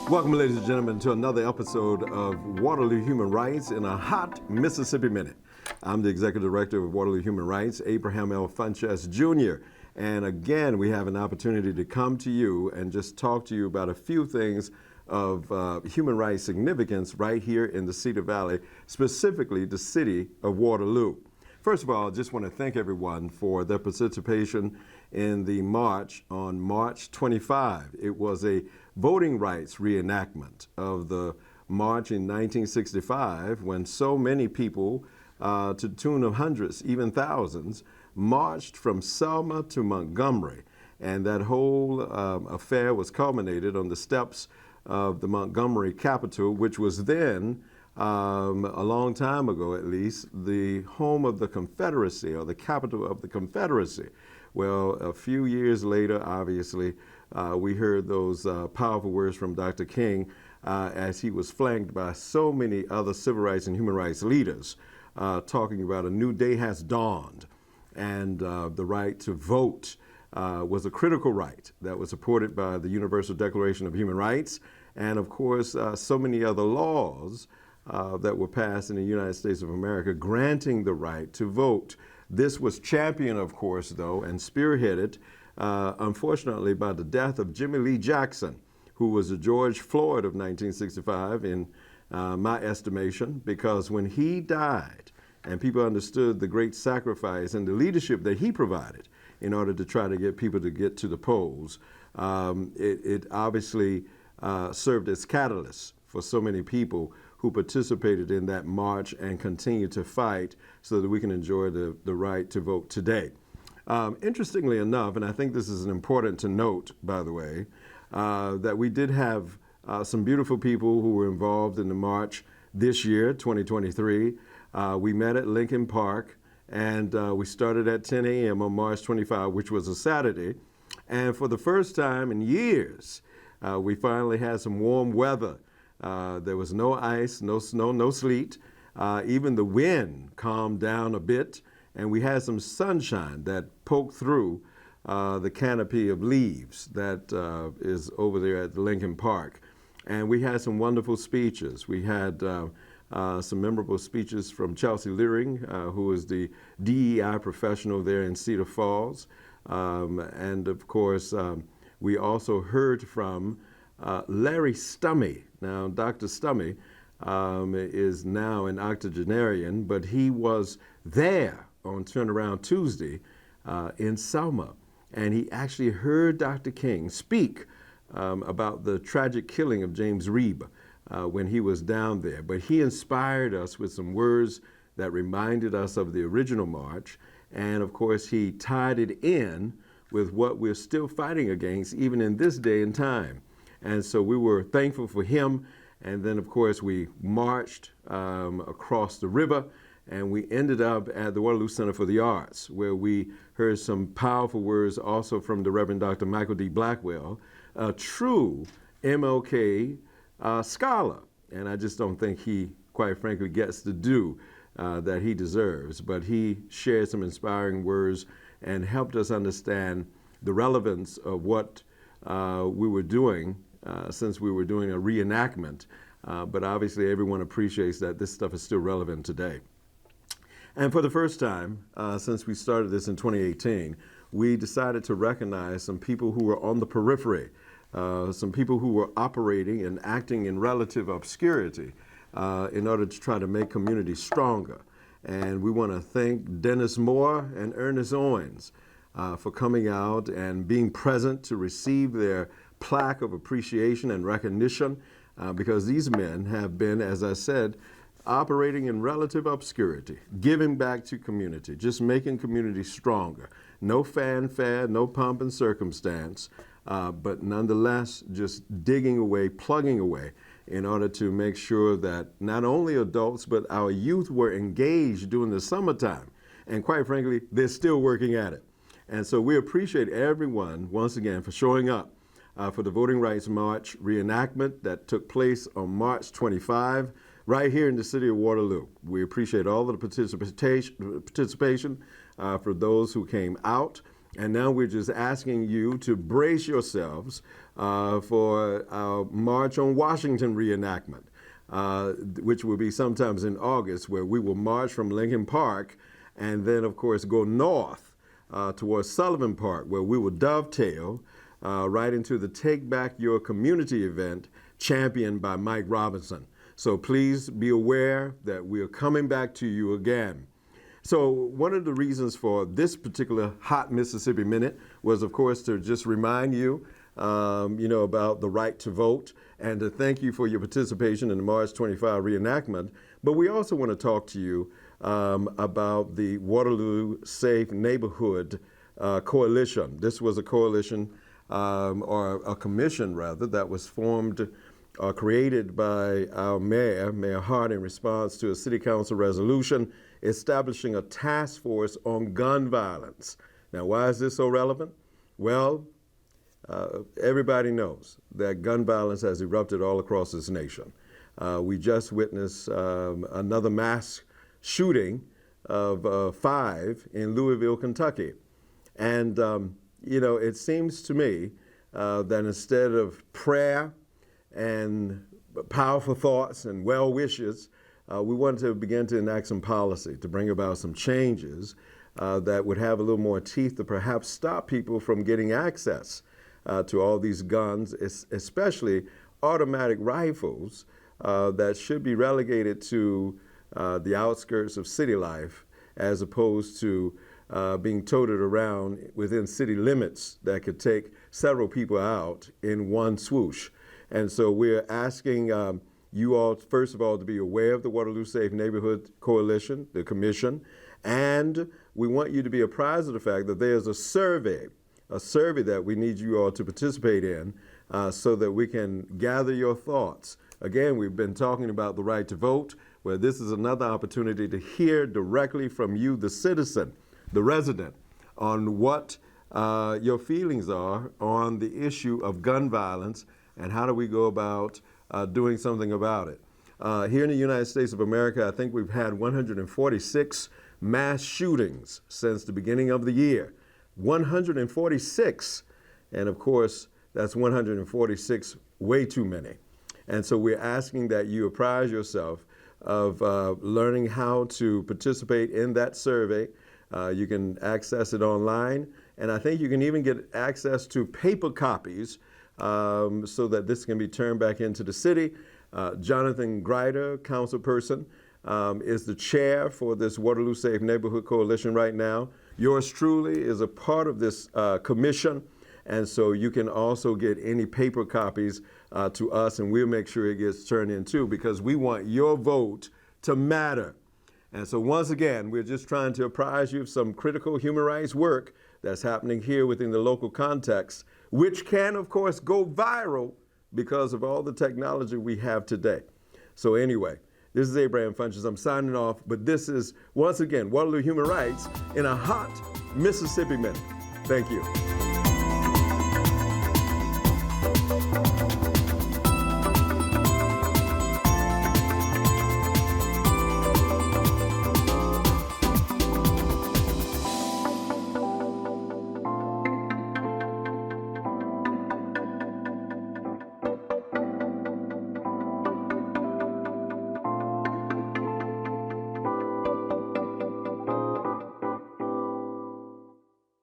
Welcome, ladies and gentlemen, to another episode of Waterloo Human Rights in a hot Mississippi Minute. I'm the Executive Director of Waterloo Human Rights, Abraham L. Funches Jr. And again, we have an opportunity to come to you and just talk to you about a few things of human rights significance right here in the Cedar Valley, specifically the city of Waterloo. First of all, I just want to thank everyone for their participation in the march on March 25. It was a voting rights reenactment of the march in 1965 when so many people, to the tune of hundreds, even thousands, marched from Selma to Montgomery. And that whole affair was culminated on the steps of the Montgomery Capitol, which was then, a long time ago at least, the home of the Confederacy, or the capital of the Confederacy. Well, a few years later, obviously, we heard those powerful words from Dr. King as he was flanked by so many other civil rights and human rights leaders talking about a new day has dawned, and the right to vote was a critical right that was supported by the Universal Declaration of Human Rights, and of course so many other laws that were passed in the United States of America granting the right to vote. This was championed, of course, though, and spearheaded, unfortunately, by the death of Jimmy Lee Jackson, who was the George Floyd of 1965 in my estimation, because when he died and people understood the great sacrifice and the leadership that he provided in order to try to get people to get to the polls, it obviously served as catalyst for so many people who participated in that march and continue to fight so that we can enjoy the right to vote today. Interestingly enough, and I think this is important to note, by the way, that we did have some beautiful people who were involved in the march this year, 2023. We met at Lincoln Park, and we started at 10 a.m. on March 25, which was a Saturday. And for the first time in years, we finally had some warm weather. There was no ice, no snow, no sleet. Even the wind calmed down a bit, and we had some sunshine that poked through the canopy of leaves that is over there at Lincoln Park. And we had some wonderful speeches. We had some memorable speeches from Chelsea Leering, who is the DEI professional there in Cedar Falls. And of course, we also heard from Larry Stummy. Now, Dr. Stummy is now an octogenarian, but he was there on Turnaround Tuesday in Selma. And he actually heard Dr. King speak about the tragic killing of James Reeb when he was down there. But he inspired us with some words that reminded us of the original march. And of course, he tied it in with what we're still fighting against, even in this day and time. And so we were thankful for him. And then, of course, we marched across the river, and we ended up at the Waterloo Center for the Arts, where we heard some powerful words also from the Reverend Dr. Michael D. Blackwell, a true MLK scholar. And I just don't think he, quite frankly, gets the due that he deserves. But he shared some inspiring words and helped us understand the relevance of what we were doing since we were doing a reenactment. But obviously everyone appreciates that this stuff is still relevant today. And for the first time, since we started this in 2018, we decided to recognize some people who were on the periphery, some people who were operating and acting in relative obscurity in order to try to make communities stronger. And we want to thank Dennis Moore and Ernest Owens for coming out and being present to receive their plaque of appreciation and recognition, because these men have been, as I said, operating in relative obscurity, giving back to community, just making community stronger. No fanfare, no pomp and circumstance, but nonetheless just digging away, plugging away in order to make sure that not only adults but our youth were engaged during the summertime. And quite frankly, they're still working at it. And so we appreciate everyone, once again, for showing up for the Voting Rights March reenactment that took place on March 25, right here in the city of Waterloo. We appreciate all of the participation for those who came out. And now we're just asking you to brace yourselves for our March on Washington reenactment, which will be sometimes in August, where we will march from Lincoln Park and then, of course, go north towards Sullivan Park, where we will dovetail right into the Take Back Your Community event championed by Mike Robinson. So please be aware that we are coming back to you again. So one of the reasons for this particular Hot Mississippi Minute was, of course, to just remind you, about the right to vote and to thank you for your participation in the March 25 reenactment. But we also want to talk to you about the Waterloo Safe Neighborhood Coalition. This was a coalition, or a commission rather, that was formed created by our Mayor Hart, in response to a City Council resolution establishing a task force on gun violence. Now, why is this so relevant? Well, everybody knows that gun violence has erupted all across this nation. We just witnessed another mass shooting of 5 in Louisville, Kentucky. And, it seems to me that instead of prayer and powerful thoughts and well wishes, we want to begin to enact some policy to bring about some changes that would have a little more teeth to perhaps stop people from getting access to all these guns, especially automatic rifles that should be relegated to the outskirts of city life, as opposed to being toted around within city limits that could take several people out in one swoosh. And so we're asking you all, first of all, to be aware of the Waterloo Safe Neighborhood Coalition, the commission, and we want you to be apprised of the fact that there's a survey that we need you all to participate in so that we can gather your thoughts. Again, we've been talking about the right to vote, where this is another opportunity to hear directly from you, the citizen, the resident, on what your feelings are on the issue of gun violence and how do we go about doing something about it. Here in the United States of America, I think we've had 146 mass shootings since the beginning of the year. 146. And of course, that's 146 way too many. And so we're asking that you apprise yourself of learning how to participate in that survey. You can access it online, and I think you can even get access to paper copies so that this can be turned back into the city. Jonathan Grider, councilperson, is the chair for this Waterloo Safe Neighborhood Coalition right now. Yours truly is a part of this commission, and so you can also get any paper copies to us, and we'll make sure it gets turned in too, because we want your vote to matter. And so once again, we're just trying to apprise you of some critical human rights work that's happening here within the local context, which can, of course, go viral because of all the technology we have today. So anyway, this is Abraham Funches. I'm signing off, but this is, once again, Waterloo Human Rights in a hot Mississippi Minute. Thank you.